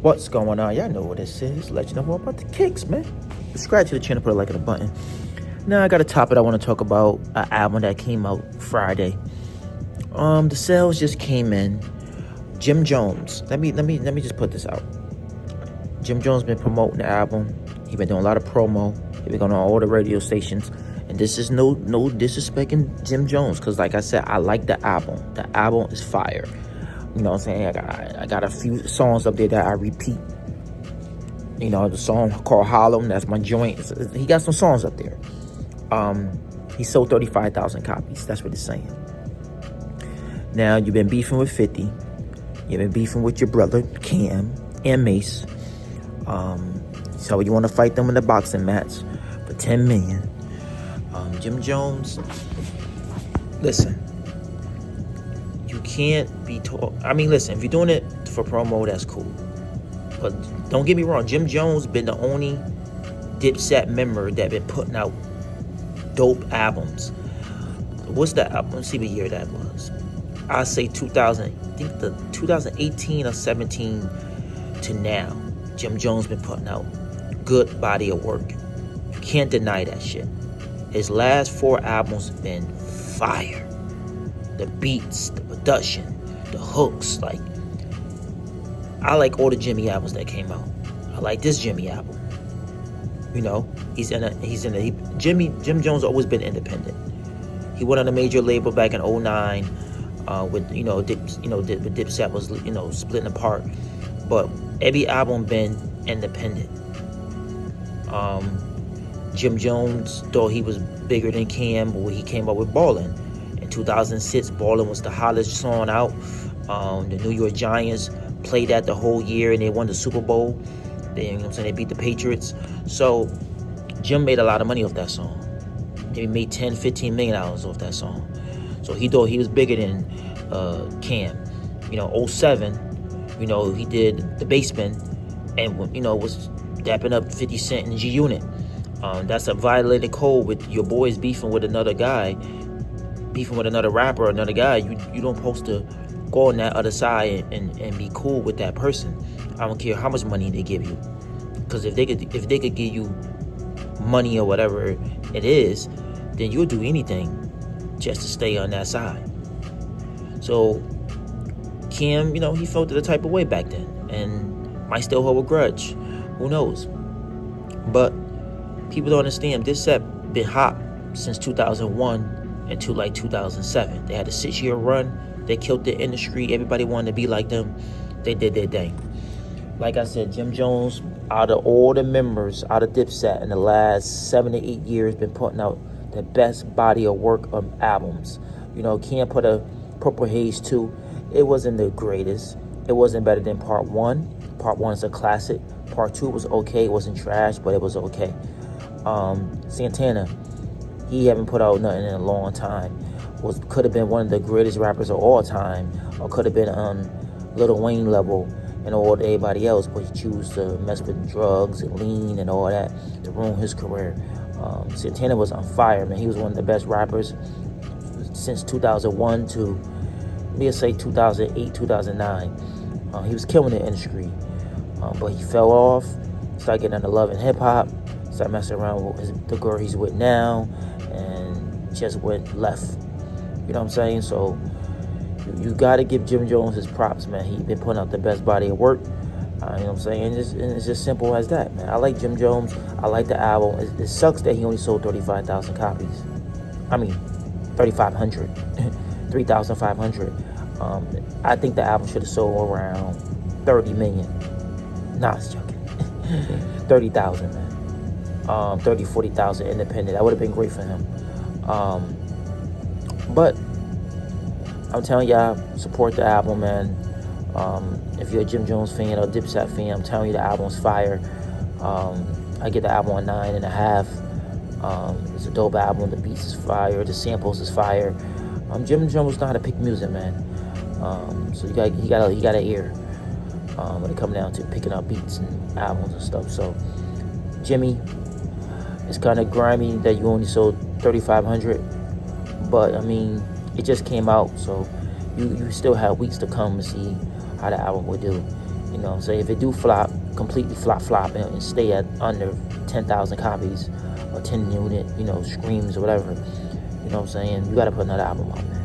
What's going on? Y'all know what this is. Let you know more about the kicks, man. Subscribe to the channel, put a like on the button. Now I got a topic I want to talk about, an album that came out Friday. The sales just came in. Jimjones. Let me just put this out. Jimjones been promoting the album. He been doing a lot of promo. He been going on all the radio stations. And this is no disrespecting Jimjones, because like I said, I like the album. The album is fire. You know what I'm saying? I got a few songs up there that I repeat. You know, the song called Harlem, that's my joint. He got some songs up there. He sold 35,000 copies. That's what it's saying. Now, you've been beefing with 50. You've been beefing with your brother, Cam, and Mace. So you want to fight them in the boxing match for $10 million. Jimjones, listen. You can't be told. I mean, listen, if you're doing it for promo, that's cool. But don't get me wrong, Jimjones been the only Dipset member that been putting out dope albums. What's that album? Let's see what year that was. I say 2000. I think the 2018 or 17 to now, Jimjones been putting out good body of work. You can't deny that shit. His last 4 albums been fire. The beats, the production, the hooks, like I like all the Jimmy albums that came out. I like this Jimmy album. You know, Jimjones always been independent. He went on a major label back in 09 with Dipset was splitting apart, but every album been independent. Jimjones thought he was bigger than Cam when he came up with Ballin'. In 2006, Ballin' was the hottest song out. The New York Giants played that the whole year and they won the Super Bowl. They beat the Patriots. So Jim made a lot of money off that song. He made $10-15 million off that song. So he thought he was bigger than Cam. 07, he did The Basement and was dapping up 50 Cent in G-Unit. That's a violated code with your boys beefing with another guy, beefing with another rapper or another guy. You don't supposed to go on that other side and be cool with that person. I don't care how much money they give you, because if they could give you money or whatever it is, then you'll do anything just to stay on that side. So Cam, he felt the type of way back then and might still hold a grudge. Who knows? But people don't understand, this set been hot since 2001 until like 2007. They had a 6-year run. They killed the industry. Everybody wanted to be like them. They did their thing. Like I said, Jimjones, out of all the members out of Dipset in the last 7 to 8 years, been putting out the best body of work of albums. Can't put a Purple Haze 2. It wasn't the greatest. It wasn't better than Part 1. Part 1 is a classic. Part 2 was okay. It wasn't trash, but it was okay. Santana, he haven't put out nothing in a long time. Could have been one of the greatest rappers of all time, or could have been on Lil Wayne level and all everybody else, but he chose to mess with drugs and lean and all that to ruin his career. Santana was on fire, man. He was one of the best rappers since 2001 to, let's say, 2008, 2009. He was killing the industry, but he fell off, started getting into love and hip-hop, started messing around with the girl he's with now, and just went left. You know what I'm saying? So you got to give Jimjones his props, man. He been putting out the best body of work. You know what I'm saying? And it's just simple as that, man. I like Jimjones. I like the album. It sucks that he only sold 35,000 copies. I mean, 3,500. 3,500. I think the album should have sold around 30 million. Nah, I was joking. 30,000, man. 30, 40,000 independent. That would have been great for him. But I'm telling y'all, support the album, man. If you're a Jimjones fan or Dipset fan, I'm telling you the album's fire. I get the album a 9.5. It's a dope album. The beats is fire. The samples is fire. Jimjones know how to pick music, man. So he got an ear when it comes down to picking up beats and albums and stuff. So Jimmy, it's kind of grimy that you only sold 3,500, but I mean, it just came out, so you still have weeks to come to see how the album will do. You know what I'm saying? If it do flop, completely flop and stay at under 10,000 copies or 10 unit, screams or whatever, you know what I'm saying? You got to put another album out, man.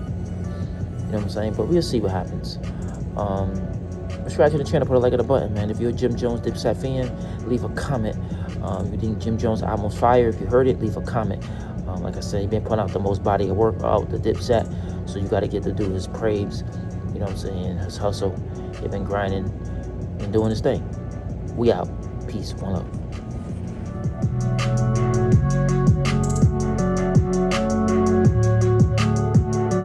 You know what I'm saying? But we'll see what happens. Subscribe to the channel, put a like on the button, man. If you're a Jimjones Dipset fan, leave a comment. If you think Jimjones album's fire, if you heard it, leave a comment. Like I said, he's been putting out the most body of work out the Dipset, so you got to get to do his praise. You know what I'm saying? His hustle. He's been grinding and doing his thing. We out. Peace. One love.